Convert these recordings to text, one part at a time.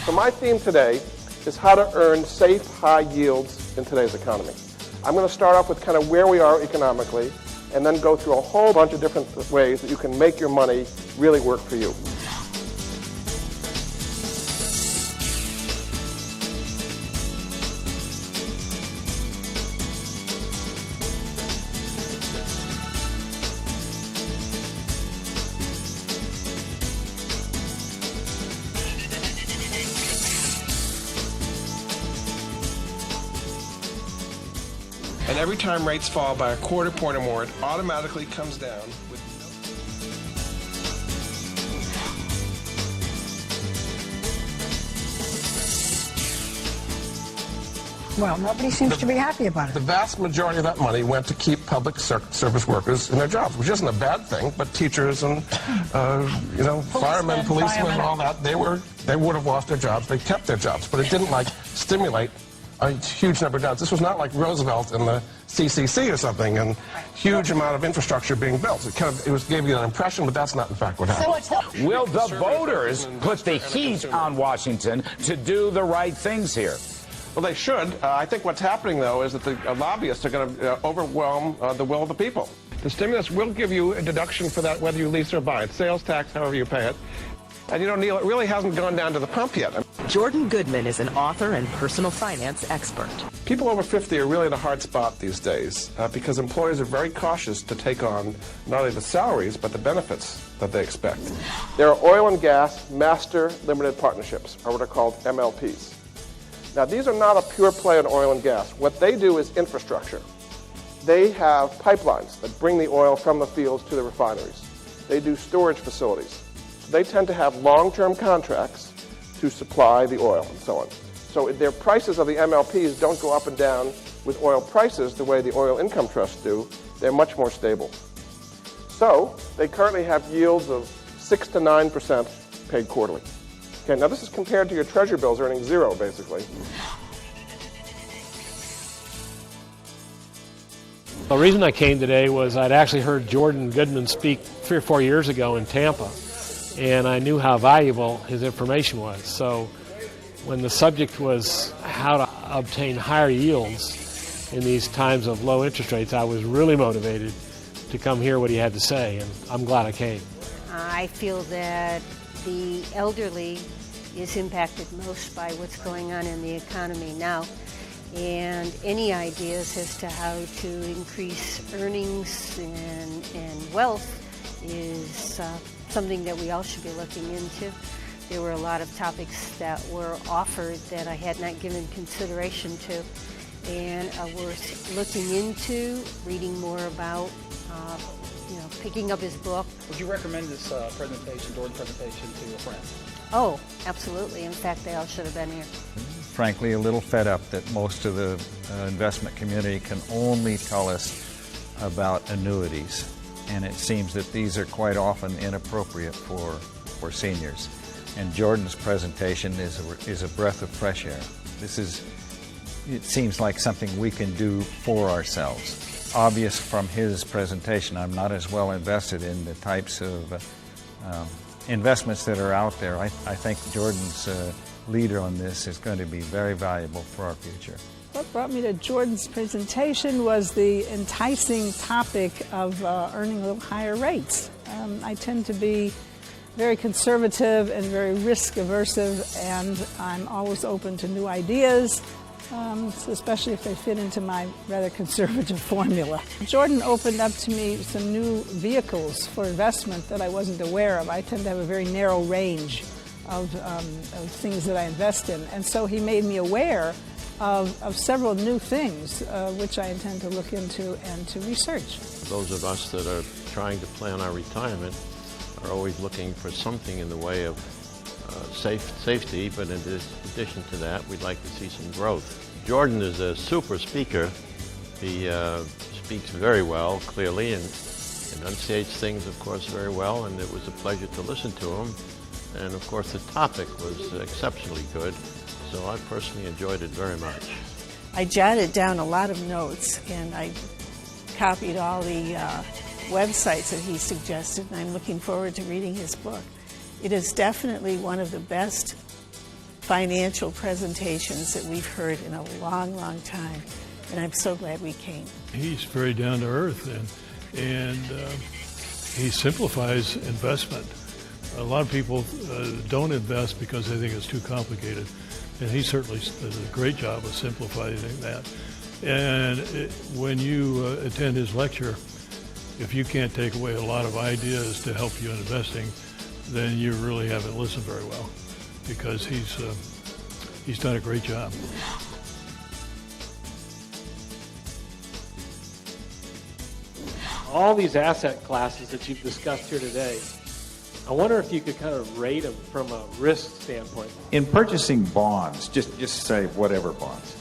So my theme today is how to earn safe, high yields in today's economy. I'm going to start off with kind of where we are economically, and then go through a whole bunch of different ways that you can make your money really work for you. And every time rates fall by a quarter point or more, it automatically comes down with Well, nobody seems to be happy about it. The vast majority of that money went to keep public service workers in their jobs, which isn't a bad thing, but teachers and, firemen, policemen, and all that, they would have lost their jobs. They kept their jobs, but it didn't, stimulate a huge number of jobs. This was not like Roosevelt and the CCC or something, and huge amount of infrastructure being built. It gave you an impression, but that's not in fact what happened. Will the voters put the heat on Washington to do the right things here? Well, they should. I think what's happening, though, is that the lobbyists are going to overwhelm the will of the people. The stimulus will give you a deduction for that whether you lease or buy. It's sales tax, however you pay it. And Neil, it really hasn't gone down to the pump yet. Jordan Goodman is an author and personal finance expert. People over 50 are really in a hard spot these days because employers are very cautious to take on not only the salaries, but the benefits that they expect. There are oil and gas master limited partnerships, or what are called MLPs. Now, these are not a pure play on oil and gas. What they do is infrastructure. They have pipelines that bring the oil from the fields to the refineries. They do storage facilities. They tend to have long-term contracts to supply the oil and so on. So their prices of the MLPs don't go up and down with oil prices the way the oil income trusts do. They're much more stable. So they currently have yields of 6 to 9% paid quarterly. Okay, now this is compared to your treasury bills earning zero, basically. The reason I came today was I'd actually heard Jordan Goodman speak 3 or 4 years ago in Tampa, and I knew how valuable his information was. So when the subject was how to obtain higher yields in these times of low interest rates, I was really motivated to come hear what he had to say, and I'm glad I came. I feel that the elderly is impacted most by what's going on in the economy now, and any ideas as to how to increase earnings and wealth is something that we all should be looking into. There were a lot of topics that were offered that I had not given consideration to and are worth looking into, reading more about, picking up his book. Would you recommend this Jordan presentation to your friends? Oh, absolutely. In fact, they all should have been here. Frankly, a little fed up that most of the investment community can only tell us about annuities. And it seems that these are quite often inappropriate for seniors. And Jordan's presentation is a breath of fresh air. It seems like something we can do for ourselves. Obvious from his presentation, I'm not as well invested in the types of investments that are out there. I think Jordan's leader on this is going to be very valuable for our future. What brought me to Jordan's presentation was the enticing topic of earning a little higher rates. I tend to be very conservative and very risk aversive, and I'm always open to new ideas, especially if they fit into my rather conservative formula. Jordan opened up to me some new vehicles for investment that I wasn't aware of. I tend to have a very narrow range of things that I invest in, and so he made me aware of several new things which I intend to look into and to research. Those of us that are trying to plan our retirement are always looking for something in the way of safety, but in addition to that, we'd like to see some growth. Jordan is a super speaker. He speaks very well, clearly, and enunciates things, of course, very well, and it was a pleasure to listen to him. And, of course, the topic was exceptionally good, so I personally enjoyed it very much. I jotted down a lot of notes, and I copied all the websites that he suggested, and I'm looking forward to reading his book. It is definitely one of the best financial presentations that we've heard in a long, long time. And I'm so glad we came. He's very down to earth, and he simplifies investment. A lot of people don't invest because they think it's too complicated, and he certainly does a great job of simplifying that. And when you attend his lecture, if you can't take away a lot of ideas to help you in investing, then you really haven't listened very well, because he's done a great job. All these asset classes that you've discussed here today, I wonder if you could kind of rate them from a risk standpoint. In purchasing bonds, just say whatever bonds,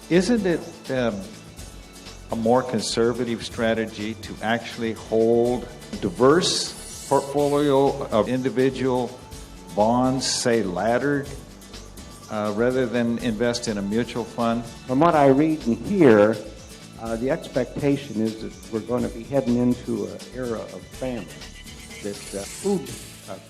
isn't it a more conservative strategy to actually hold a diverse portfolio of individual bonds, say laddered, rather than invest in a mutual fund? From what I read and hear, the expectation is that we're going to be heading into an era of famine, that food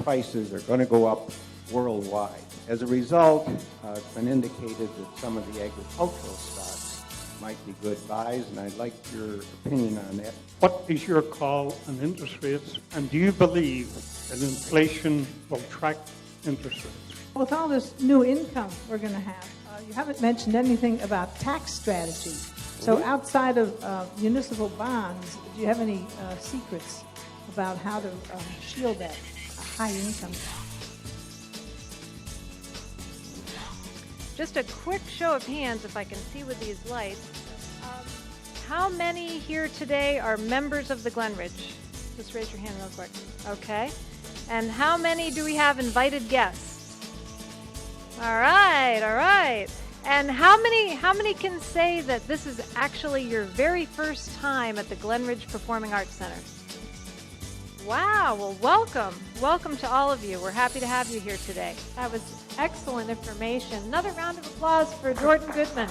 prices are going to go up worldwide. As a result, it's been indicated that some of the agricultural stocks might be good buys, and I'd like your opinion on that. What is your call on interest rates, and do you believe that inflation will track interest rates? With all this new income we're going to have, you haven't mentioned anything about tax strategy. So outside of municipal bonds, do you have any secrets about how to shield that high income? Just a quick show of hands, if I can see with these lights. How many here today are members of the Glenridge? Just raise your hand real quick. Okay. And how many do we have invited guests? All right, all right. And how many can say that this is actually your very first time at the Glenridge Performing Arts Center? Wow, well, welcome. Welcome to all of you. We're happy to have you here today. That was excellent information. Another round of applause for Jordan Goodman.